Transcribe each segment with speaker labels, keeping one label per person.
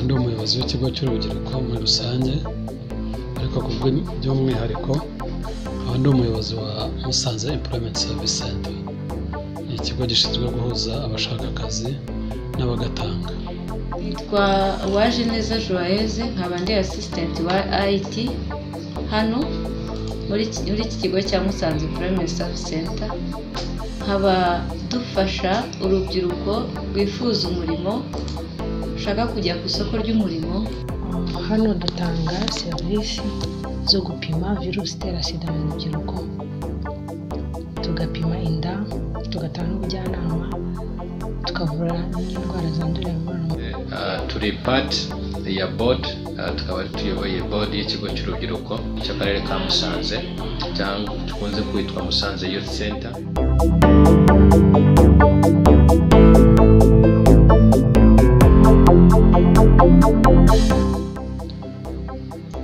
Speaker 1: abandi umuyobozi w'ikigo cy'urubyiruko muri rusange, ariko kubwo by'umwihariko abandi umuyobozi wa Musanze Youth Center, ni ikigo gishinzwe guhuza abashaka akazi n'abagatanga.
Speaker 2: Nitwa jeunesse nkaba ndi assistant wa IT hano muri iki kigo cya Musanze Youth Center. Nkaba dufasha urubyiruko rwifuza umurimo, ushaka kujya ku isoko ry'umurimo.
Speaker 3: Hano dutanga serivisi zo gupima virusi itera sida mu rubyiruko, tugapima inda, tugatanga ubujyanama, tukavura n'indwara zandurira mu mibonano.
Speaker 4: Turi part ya board, tukaba tuyoboye board y'ikigo cy'urubyiruko cy'Akarere ka Musanze cyangwa tukunze kwitwa Musanze Youth Center.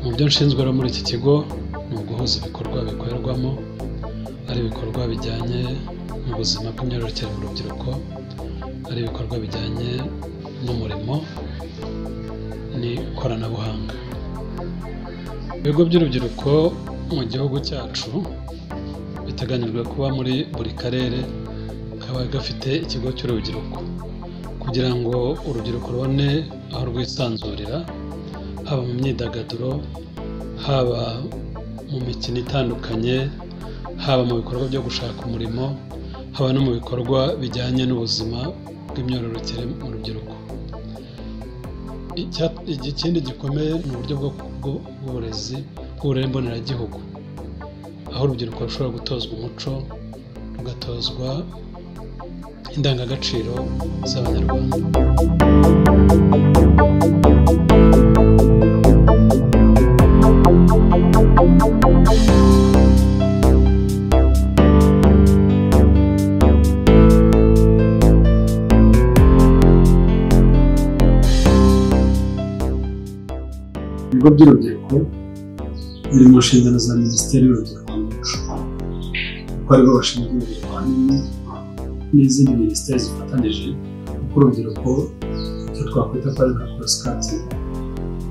Speaker 1: Mu byo nshinzwe muri iki kigo ni uguhuza ibikorwa bikorerwamo, ari ibikorwa bijyanye n'ubuzima bw'imyororokere mu rubyiruko, ari ibikorwa bijyanye n'umurimo n'ikoranabuhanga. Ibigo by'urubyiruko mu gihugu cyacu biteganyijwe kuba muri buri karere kaba gafite ikigo cy'urubyiruko, kugira ngo urubyiruko rubone aho rwisanzurira, haba mu myidagaduro, haba mu mikino itandukanye, haba mu bikorwa byo gushaka umurimo, haba no mu bikorwa bijyanye n'ubuzima bw'imyororokere mu rubyiruko. Ikindi gikomeye ni uburyo bw'uburezi bw'uburere mboneragihugu, aho urubyiruko rushobora gutozwa umuco, rugatozwa indangagaciro z'Abanyarwanda. Ibigo by'urubyiruko biri mu nshingano za Minisiteri y'Urubyiruko n'Umuco, kuko aribo bashinzwe urubyiruko hanini n'izindi minisiteri zifatanyije, kuko urubyiruko icyo twakwita ko ari nka cross-cutting,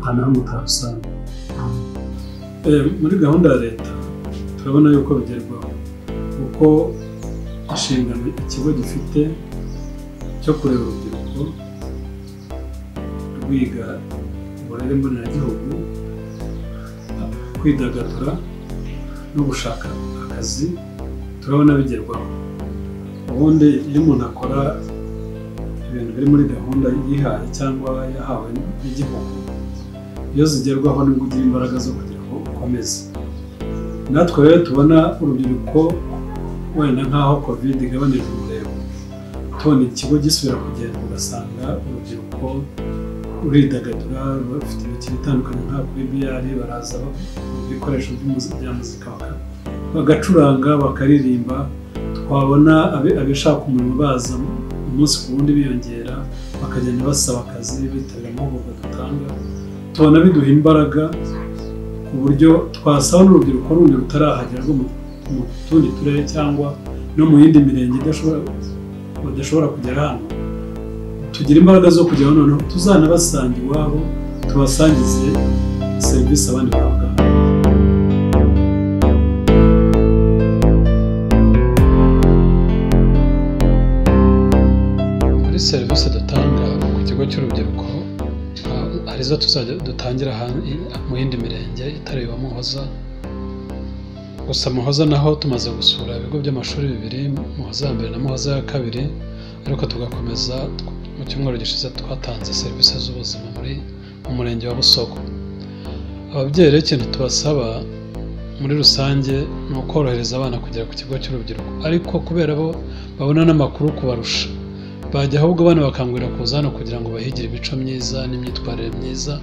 Speaker 1: ahantu hamwe utarusanga. Muri gahunda ya leta turabona yuko bigerwaho, kuko inshingano ikigo gifite cyo kureba urubyiruko rwiga uburere mboneragihugu, kwidagadura no gushaka akazi, turabona bigerwaho. Ubundi iyo umuntu akora ibintu biri muri gahunda yihaye cyangwa yahawe n'igihugu, iyo zigerwaho nibwo ugira imbaraga zo kugira ngo ukomeze. Natwe rero tubona urubyiruko wenda nk'aho covid igabanije umurego, tubona ikigo gisubira kugenda, ugasanga urubyiruko ruridagadura, bafite imikino itandukanye nka BBR, baraza ibikoresho bya muzika bagacuranga, bakaririmba. Twabona abishaka umurimo baza umunsi ku wundi biyongera, bakagenda basaba akazi, bitabira amahugurwa dutanga. Tubona biduha imbaraga ku buryo twasaba n'urubyiruko rundi rutarahagera rwo mu tundi turere cyangwa no mu yindi mirenge badashobora kugera hano, tugira imbaraga zo kujyaho, noneho tuzanabasanga iwabo, tubasangize serivisi abandi bahabwa. Muri serivisi dutanga ku kigo cy'urubyiruko, hari izo tuzajya dutangira mu yindi mirenge itari iya Muhoza. Gusa Muhoza naho tumaze gusura ibigo by'amashuri bibiri, Muhoza ya mbere na Muhoza ya kabiri, ariko tugakomeza mu cyumweru gishize twatanze serivisi z'ubuzima mu murenge wa Busogo. Ababyeyi rero ikintu tubasaba muri rusange ni ukorohereza abana kugera ku kigo cy'urubyiruko, ariko kubera bo babona n'amakuru kubarusha bajya ahubwo abana bakangurira kuza hano kugira ngo bahigire imico myiza n'imyitwarire myiza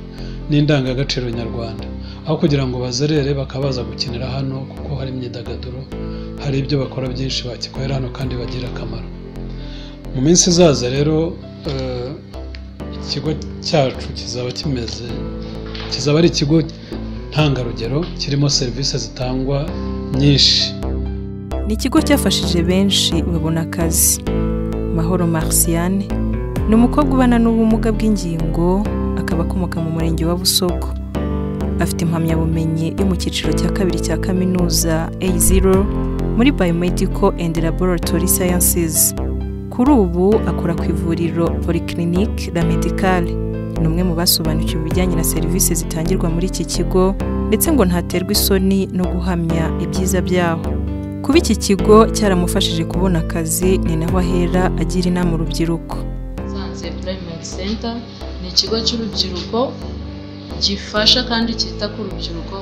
Speaker 1: n'indangagaciro nyarwanda, aho kugira ngo bazerere bakabaza gukinira hano kuko hari imyidagaduro, hari ibyo bakora byinshi bakikorera hano kandi bagira akamaro. Mu minsi izaza rero ikigo cyacu kizaba ari ikigo ntangarugero kirimo serivisi zitangwa nyinshi.
Speaker 5: Ni ikigo cyafashije benshi babona akazi. Mahoro Marciane ni umukobwa ubana n'ubumuga bw'ingingo, akaba akomoka mu murenge wa Busogo. Afite impamyabumenyi yo mu cyiciro cya 2 cya kaminuza A0 muri Biomedical and Laboratory Sciences. Kuri ubu akora ku ivuriro Polyclinique La Medicale. Ni umwe mu basobanukiwe ibijyanye na serivisi zitangirwa muri iki kigo, ndetse ngo ntaterwa isoni no guhamya ibyiza byaho. Kuba iki kigo cyaramufashije kubona akazi ni naho ahera agira inama urubyiruko.
Speaker 6: Musanze Youth Center ni ikigo cy'urubyiruko gifasha kandi cyita ku rubyiruko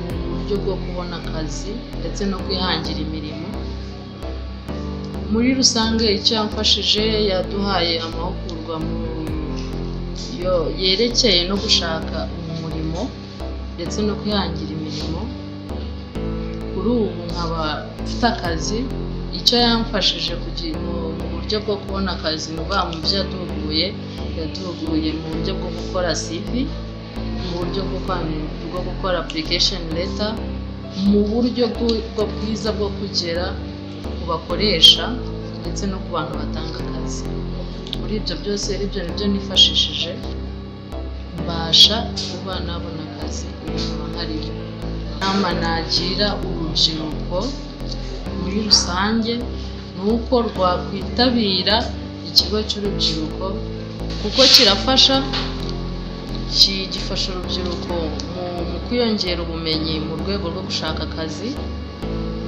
Speaker 6: mu buryo bwo kubona akazi ndetse no kwihangira imirimo. Muri rusange icyo yamfashije, yaduhaye amahugurwa yerekeye no gushaka umurimo ndetse no kwihangira imirimo. Kuri ubu nkaba mfite akazi. Icyo yamfashije kugira mu buryo bwo kubona akazi mu byo yaduhuguye mu buryo bwo gukora CV, mu buryo bwo gukora application letter, mu buryo bwo bwiza bwo kugera ku bakoresha ndetse no ku bantu batanga akazi. Muri ibyo byose ibyo nibyo nifashishije mbasha kuba nabona akazi nkaba nkariyo. Inama nagira urubyiruko muri rusange ni uko rwakwitabira ikigo cy'urubyiruko kuko kirafasha, gifasha urubyiruko mu kwiyongera ubumenyi mu rwego rwo gushaka akazi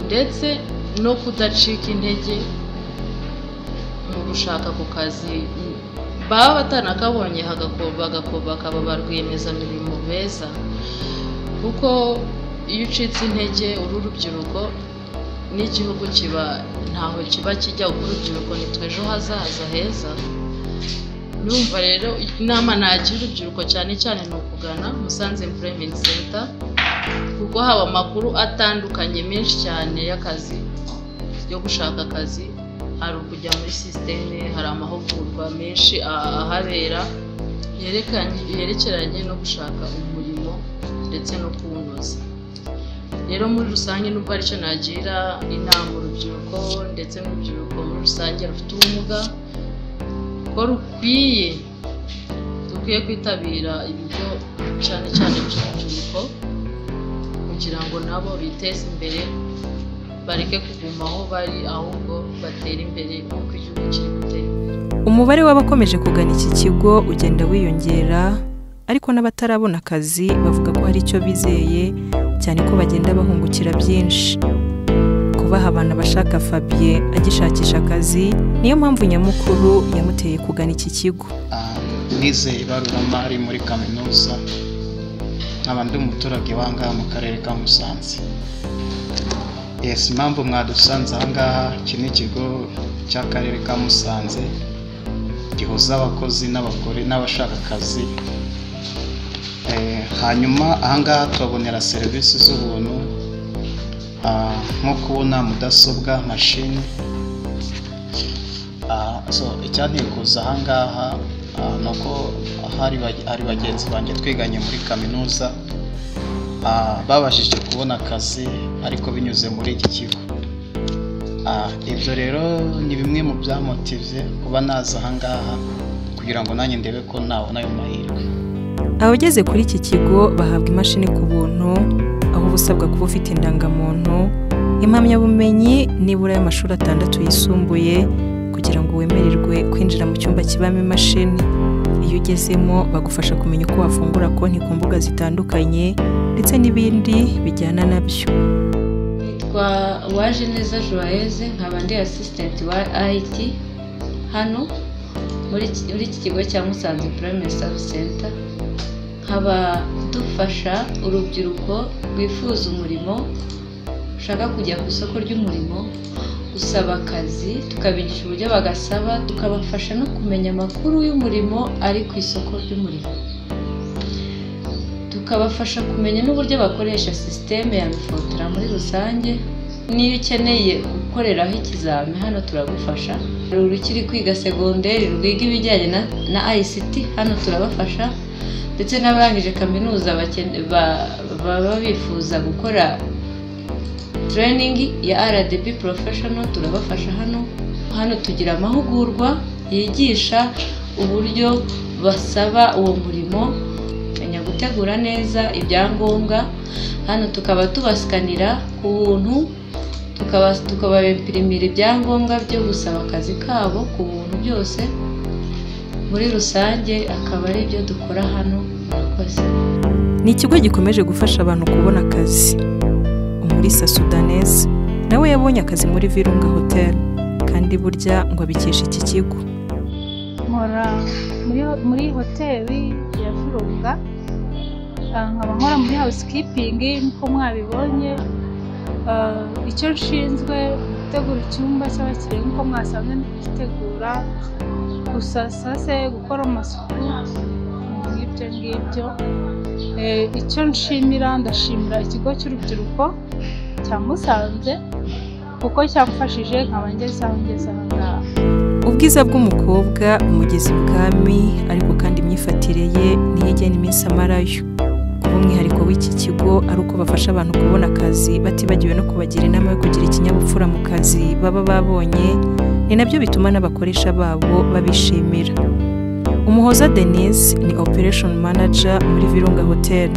Speaker 6: ndetse no kudacika intege mu gushaka ku kazi baba batanakabonye bakaba ba rwiyemezamirimo beza, kuko iyo ucitse intege uru rubyiruko n'igihugu ntaho kiba kijya, kuko urubyiruko ni twejo hazaza heza. Numva rero inama nagira urubyiruko cyane cyane ni ukugana Musanze Youth Center kuko haba amakuru atandukanye menshi cyane y'akazi, yo gushaka akazi, hari ukujya muri systeme, hari amahugurwa menshi ahabera yerekeranye no gushaka umurimo ndetse no kuwunoza. Rero muri rusange nubwo aricyo nagira inama urubyiruko ndetse n'urubyiruko muri rusange rufite ubumuga, ko dukwiye kwitabira ibigo cyane cyane by'urubyiruko kugira ngo nabo biteze imbere, bareke kuguma aho bari, ahubwo batera imbere nk'uko igihugu kiri gutera imbere.
Speaker 5: Umubare w'abakomeje kugana iki kigo ugenda wiyongera, ariko n'abatarabona akazi bavuga ko hari icyo bizeye, cyane ko bagenda bahungukira byinshi. Kubaha abana bashaka Fabien agishakisha akazi niyo mpamvu nyamukuru yamuteye kugana iki kigo.
Speaker 7: Nize ibaruramari muri kaminuza, nkaba ndi umuturage w'ahangaha mu karere ka Musanze. Impamvu mwadusanze ahangaha, iki ni ikigo cy'akarere ka Musanze gihuza abakozi n'abagore n'abashaka akazi. Hanyuma ahangaha tubabonera serivisi z'ubuntu nko kubona mudasobwa, mashini. Icyanteye kuza ahangaha ni uko hari bagenzi banjye twiganye muri kaminuza babashije kubona akazi ariko binyuze muri iki kigo. Ibyo rero ni bimwe mu byamotivye kuba naza ahangaha kugira ngo nanjye ndebe ko nabona ayo mahirwe.
Speaker 5: Abageze kuri iki kigo bahabwa imashini ku buntu, aho ubusabwa kuba ufite indangamuntu, impamyabumenyi nibura y'amashuri 6 yisumbuye kugira ngo wemererwe kwinjira mu cyumba kibamo imashini. Iyo ugezemo bagufasha kumenya uko wafungura konti ku mbuga zitandukanye ndetse n'ibindi bijyana nabyo.
Speaker 2: Nitwa Jeunesse nkaba ndi assistant wa IT hano muri iki kigo cya Musanze Youth Center nkaba dufasha urubyiruko rwifuza umurimo, ushaka kujya ku isoko ry'umurimo, usaba akazi, tukabigisha uburyo bagasaba, tukabafasha no kumenya amakuru y'umurimo ari ku isoko ry'umurimo, tukabafasha kumenya n'uburyo bakoresha sisiteme ya mifotora muri rusange. Niyo ukeneye gukoreraho ikizami hano turagufasha. Urukiri kwiga segonderi rwiga ibijyanye na ICT hano turabafasha, ndetse n'abarangije kaminuza baba bifuza gukora training ya RDP professional turabafasha hano. Hano tugira amahugurwa yigisha uburyo basaba uwo murimo, menya gutegura neza ibyangombwa. Hano tukaba tubasikanira ku buntu, tukababimpirimira ibyangombwa byo gusaba akazi kabo ku buntu byose. Muri rusange akaba ari byo dukora hano.
Speaker 5: Ni ikigo gikomeje gufasha abantu kubona akazi. Umulisa Sudanese nawe yabonye akazi muri Virunga Hotel, kandi burya ngo abikesha iki kigo.
Speaker 8: Nkora muri hoteli ya Virunga, nkaba nkora muri housekeeping nko mwabibonye. Icyo nshinzwe gutegura icyumba cy'abakiriya nko mwasanze nditegura, gusasa se, gukora amasuku ngibyo. Icyo ndashimira ikigo cy'urubyiruko cya Musanze kuko cyamfashije nkaba ngeze aho ngaha.
Speaker 5: Ubwiza bw'umukobwa umugezi bwami, ariko kandi imyifatire ye ntiyigena iminsi amarayo. Umwihariko w'iki kigo ari uko bafasha abantu kubona akazi batibagiwe no kubagira inama yo kugira ikinyabupfura mu kazi baba babonye, ni nabyo bituma n'abakoresha babo babishimira. Muhoza Denise ni Operation Manager muri Virunga Hotel,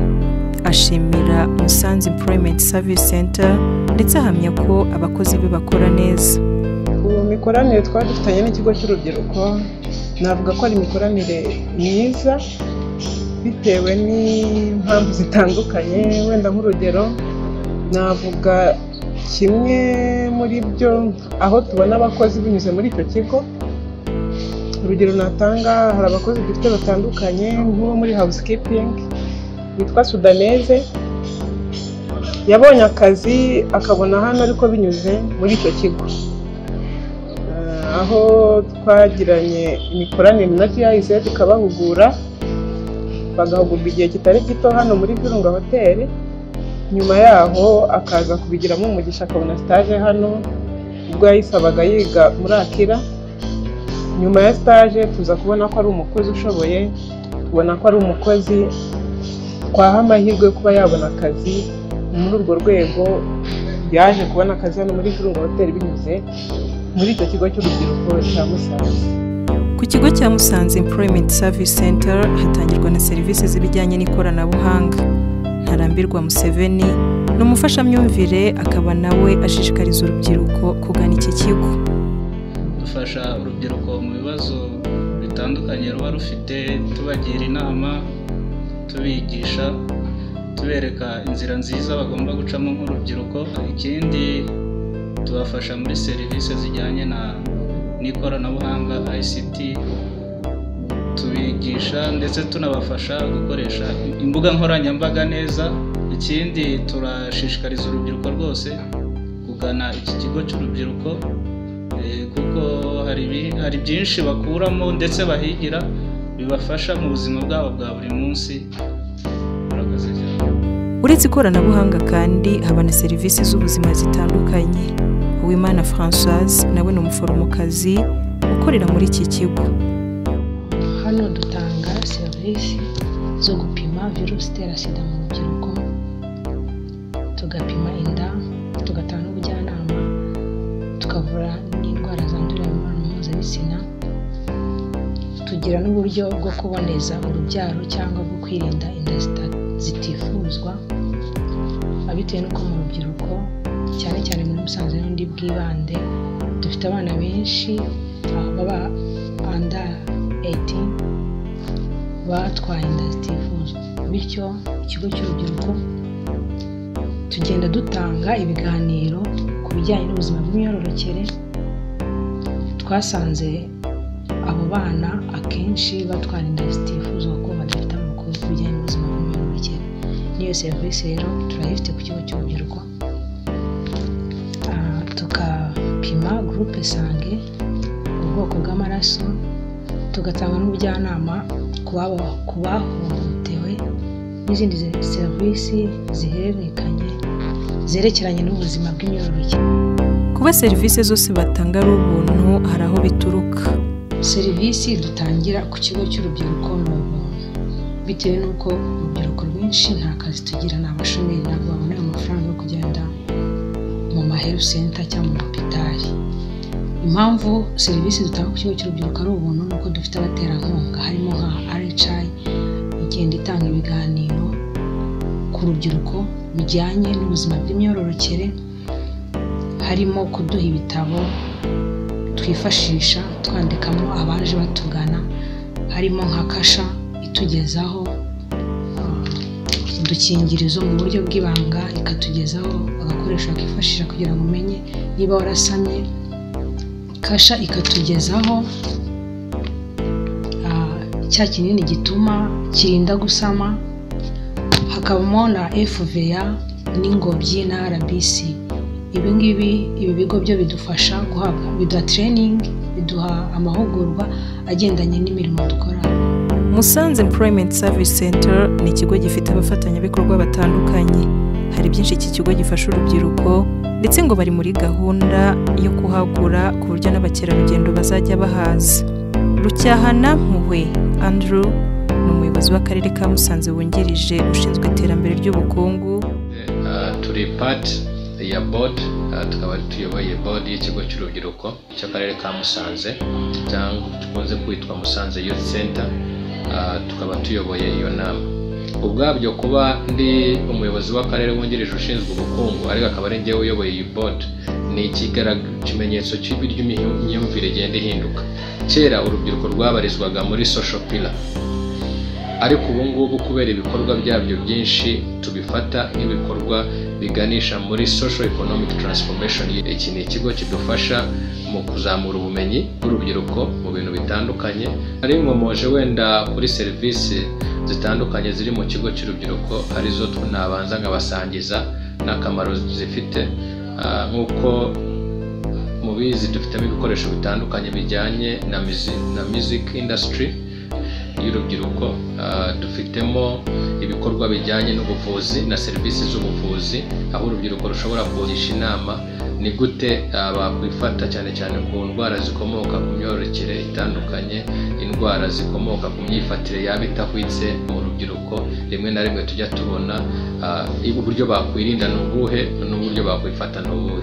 Speaker 5: ashimira Musanze Employment Service Center ndetse ahamya ko abakozi be bakora neza.
Speaker 9: Ubu mikoranire twadufitanye n'ikigo cy'urubyiruko navuga ko ari imikoranire myiza bitewe n'impamvu zitandukanye. Wenda nk'urugero navuga kimwe muri byo, aho tubona abakozi binyuze muri icyo kigo. Urugero natanga, hari abakozi dufite batandukanye nk'uwo muri housekeeping witwa Sudanese, yabonye akazi akabona hano ariko binyuze muri icyo kigo, aho twagiranye imikoranire na GIZ tukabahugura, bagahugurwa igihe kitari gito hano muri Virunga Hotel. Nyuma yaho akaza kubigiramo umugisha akabona stage hano, ubwo yayisabaga yiga muri Akira. Nyuma ya stage tuza kubona ko ari umukozi ushoboye, tubona ko ari umukozi twaha amahirwe yo kuba yabona akazi. Muri urwo rwego yaje kubona akazi hano muri Virunga Hotel binyuze muri icyo kigo cy'urubyiruko cya Musanze.
Speaker 5: Ku kigo cya Musanze Employment Service Center hatangirwa na serivisi z'ibijyanye n'ikoranabuhanga. Ntarambirwa Museveni ni umufashamyumvire, akaba nawe ashishikariza urubyiruko kugana iki kigo.
Speaker 10: Dufasha urubyiruko mu bibazo bitandukanye ruba rufite, tubagira inama, tubigisha, tubereka inzira nziza bagomba gucamo nk'urubyiruko. Ikindi tubafasha muri serivisi zijyanye n'ikoranabuhanga ICT, tubigisha ndetse tunabafasha gukoresha imbuga nkoranyambaga neza. Ikindi turashishikariza urubyiruko rwose kugana iki kigo cy'urubyiruko kuko hari byinshi bakuramo ndetse bahigira bibafasha mu buzima bwabo bwa buri munsi.
Speaker 5: Uretse ikoranabuhanga kandi haba na serivisi z'ubuzima zitandukanye. Uwimana Françoise nawe ni umuforomokazi ukorera muri iki kigo.
Speaker 3: Hano dutanga serivisi zo gupima virusi itera sida mu rubyiruko, tugapima inda, tugatanga ubujyanama, tukavura n'indwara zandurira mu mibonano mpuzabitsina, tugira n'uburyo bwo kuboneza urubyaro cyangwa bwo kwirinda inda zitifuzwa. Abitewe n'uko mu rubyiruko cyane cyane muri Musanze n'undi bwibande dufite abana benshi baba under 18 batwaye inda zitifuzwa, bityo ikigo cy'urubyiruko tugenda dutanga ibiganiro ku bijyanye n'ubuzima bw'imyororokere. Twasanze bana akenshi batwara inda zitifuzwa ko badafite amakuru ku bijyanye n'ubuzima bw'imyororokere. N'iyo serivisi rero turayifite ku kigo cy'urubyiruko. Tukapima groupe sange, ubwoko bw'amaraso, tugatanga n'ubujyanama ku bahohotewe n'izindi serivisi zihererekanye zerekeranye n'ubuzima bw'imyororokere.
Speaker 5: Kuba serivisi zose batanga ari ubuntu hari aho bituruka.
Speaker 3: Serivisi dutangira ku kigo cy'urubyiruko ni ubuntu, bitewe n'uko urubyiruko rwinshi nta kazi tugira, ni abashomeri, ntabwo babona ayo mafaranga yo kugenda mu health center cyangwa mu hopitali. Impamvu serivisi dutanga ku kigo cy'urubyiruko ari ubuntu nuko dufite abaterankunga, harimo nka RHI igenda itanga ibiganiro ku rubyiruko bijyanye n'ubuzima bw'imyororokere, harimo kuduha ibitabo twifashisha twandikamo abaje batugana, harimo nka kasha itugezaho udukingirizo mu buryo bw'ibanga, ikatugezaho agakoresho akifashisha kugira ngo umenye niba warasamye, kasha ikatugezaho cya kinini gituma kirinda gusama, hakabamo na FVA n'ingobyi na RBC. Ibi bigo byo bidufasha guhabwa, biduha training, biduha amahugurwa agendanye n'imirimo dukora.
Speaker 5: Musanze Employment Service Center ni ikigo gifite abafatanyabikorwa batandukanye. Hari byinshi iki kigo gifasha urubyiruko, ndetse ngo bari muri gahunda yo kuhagura ku buryo n'abakerarugendo bazajya bahaza. Rucyahana Muwe Andrew ni umuyobozi w'Akarere ka Musanze wungirije ushinzwe iterambere ry'ubukungu.
Speaker 4: Turi part ya board, tukaba tuyoboye board y'ikigo cy'urubyiruko cy'Akarere ka Musanze cyangwa tukunze kwitwa Musanze Youth Center. Tukaba tuyoboye iyo nama. Ubwabyo kuba ndi umuyobozi w'Akarere wungirije ushinzwe ubukungu ariko akaba ari njye uyoboye iyi board ni ikimenyetso cy'ibiryo imyumvire igenda ihinduka. Kera urubyiruko rwabarizwaga muri social pillar, ariko ubu ngubu kubera ibikorwa byabyo byinshi tubifata nk'ibikorwa biganisha muri social economic transformation. Iki ni ikigo kidufasha mu kuzamura ubumenyi bw'urubyiruko mu bintu bitandukanye. Ari nkomoje wenda kuri serivisi zitandukanye ziri mu kigo cy'urubyiruko, arizo tunabanza nkabasangiza n'akamaro zifite. Nk'uko mubizi dufitemo ibikoresho bitandukanye bijyanye na music industry y'urubyiruko. Dufitemo ibikorwa bijyanye n'ubuvuzi na serivisi z'ubuvuzi, aho urubyiruko rushobora kugisha inama ni gute bakwifata cyane cyane ku ndwara zikomoka ku myororokere itandukanye, indwara zikomoka ku myifatire yaba itahwitse mu rubyiruko. Rimwe na rimwe tujya tubona uburyo bakwirinda n'ubuhe n'uburyo bakwifata n'ubuhe.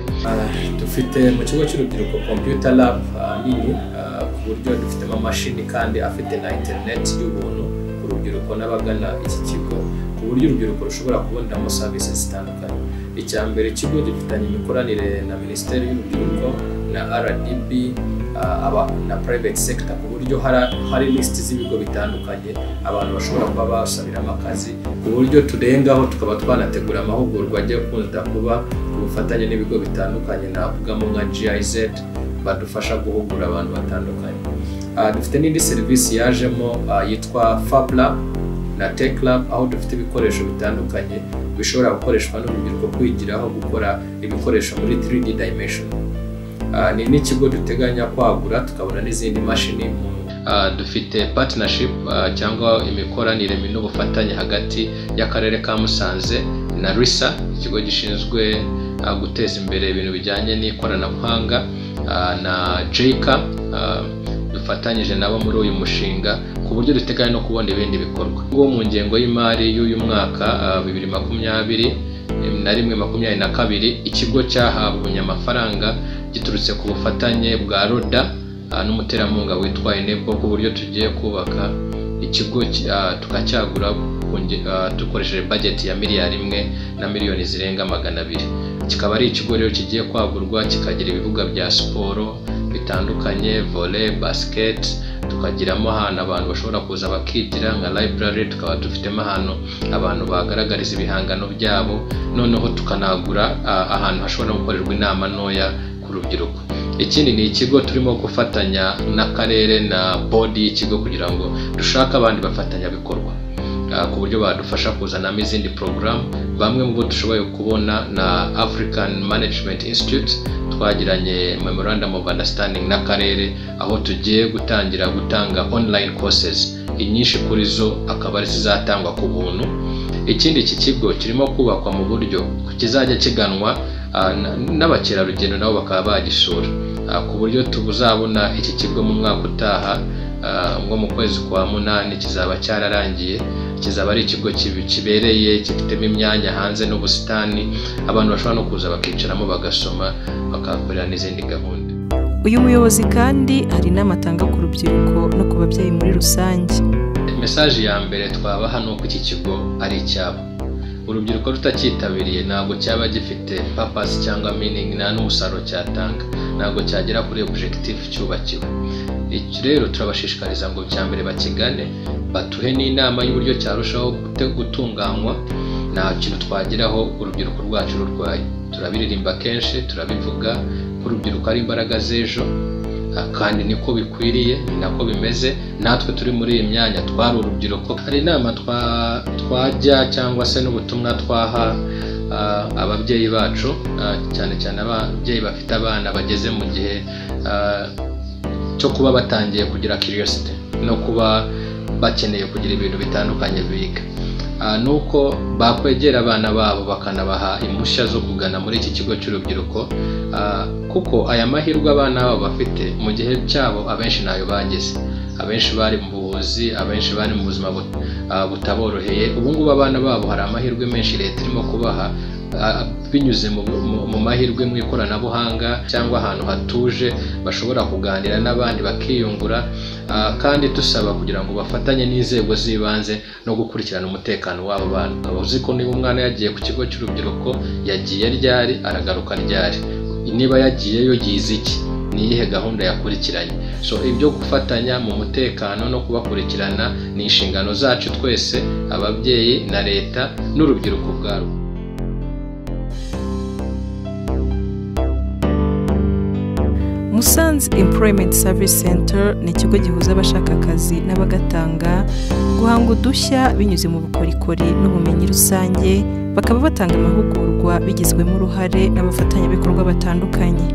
Speaker 11: Dufite mu kigo cy'urubyiruko computer lab nini, ku buryo dufitemo amashini kandi afite na internet y'ubuntu ku rubyiruko n'abagana iki kigo, ku buryo urubyiruko rushobora kubonamo services zitandukanye. Icya mbere, ikigo gifitanye imikoranire na Minisiteri y'Urubyiruko na RDB na private sector, ku buryo hari list z'ibigo bitandukanye abantu bashobora kuba basabiramo akazi, ku buryo turengaho tukaba twanategura amahugurwa ajya kunda kuba ubufatanye n'ibigo bitandukanye, navugamo nka GIZ badufasha guhugura abantu batandukanye. Dufite n'indi serivisi yajemo yitwa Fab Lab na Tech Lab, aho dufite ibikoresho bitandukanye bishobora gukoreshwa n'urubyiruko kwigiraho gukora ibikoresho muri 3D dimension. Ni n'ikigo duteganya kwagura tukabona n'izindi mashini.
Speaker 4: Dufite partnership cyangwa imikoranire n'ubufatanye hagati y'Akarere ka Musanze na RISA, ikigo gishinzwe guteza imbere ibintu bijyanye n'ikoranabuhanga, na JICA. Dufatanyije nabo muri uyu mushinga ku buryo duteganya no kubona ibindi bikorwa. Ngo mu ngengo y'imari y'uyu mwaka 2021-2022 ikigo cyahabonye amafaranga giturutse ku bufatanye bwa RODA n'umuterankunga witwa Enebo, ku buryo tugiye kubaka ikigo tukacyagura dukoresheje budget ya miliyari 1 na miliyoni zirenga 200. Kikaba ari ikigo rero kigiye kwagurwa kikagira ibibuga bya siporo bitandukanye, volley, basket, tukagiramo ahantu abantu bashobora kuza bakigira nka library, tukaba dufitemo ahantu abantu bagaragariza ibihangano byabo, noneho tukanagura ahantu hashobora gukorerwa inama ntoya ku rubyiruko. ikindi ni ikigo turimo gufatanya n'akarere na body y'ikigo kugira ngo dushake abandi bafatanyabikorwa ku buryo badufasha kuzanamo izindi program. Bamwe mu bo dushoboye kubona na African Management Institute twagiranye memorandum of understanding n'akarere, aho tugiye gutangira gutanga online courses, inyinshi kuri zo akaba ari zizatangwa ku buntu. Ikindi iki kigo kirimo kubakwa mu buryo kizajya kiganwa n'abakerarugendo nabo bakaba bagisura, ku buryo tuzabona iki kigo mu mwaka utaha ngo mu kwezi kwa 8 kizaba cyararangiye. Kizaba ari ikigo kibereye, gifitemo imyanya hanze n'ubusitani, abantu bashobora no kuza bakicaramo bagasoma, bakakorera n'izindi gahunda.
Speaker 5: Uyu muyobozi kandi hari n'amatanga ku rubyiruko no ku babyeyi muri rusange.
Speaker 4: Message ya mbere twabaha ni uko iki kigo ari icyabo. Urubyiruko rutakitabiriye ntabwo cyaba gifite purpose cyangwa meaning, nta n'umusaruro cyatanga, ntabwo cyagera kuri objective cyubakiwe. Iki rero turabashishikariza ngo cyambere bakigane, batuhe n'inama y'uburyo cyarushaho gutunganywa. Nta kintu twageraho urubyiruko rwacu rurwaye. Turabiririmba kenshi, turabivuga ko urubyiruko ari imbaraga z'ejo, kandi niko bikwiriye, ni nako bimeze. Natwe turi muri iyi myanya twari urubyiruko. Hari inama twajya cyangwa se n'ubutumwa twaha ababyeyi bacu, cyane cyane ababyeyi bafite abana bageze mu gihe cyo kuba batangiye kugira curiosity no kuba bakeneye kugira ibintu bitandukanye biga. Nuko bakwegera abana babo bakanabaha impushya zo kugana muri iki kigo cy'urubyiruko, kuko aya mahirwe abana babo bafite mu gihe cyabo abenshi nayo bageze. Abenshi bari mu buvuzi, abenshi bari mu buzima butaboroheye. Ubu ngubu abana babo hari amahirwe menshi leta irimo kubaha, binyuze mu mahirwe mu ikoranabuhanga cyangwa ahantu hatuje bashobora kuganira n'abandi bakiyungura, kandi dusaba kugira ngo bafatanye n'inzego z'ibanze no gukurikirana umutekano w'abo bana. Uzi ko niba umwana yagiye ku kigo cy'urubyiruko, yagiye ryari, aragaruka ryari, niba yagiyeyo yize iki, ni iyihe gahunda yakurikiranye. So ibyo gufatanya mu mutekano no kubakurikirana ni inshingano zacu twese, ababyeyi na leta n'urubyiruko ubwarwo.
Speaker 5: Musanze Employment Service Center ni ikigo gihuza abashaka akazi n'abagatanga, guhanga udushya binyuze mu bukorikori n'ubumenyi rusange, bakaba batanga amahugurwa bigizwemo uruhare n'abafatanyabikorwa batandukanye.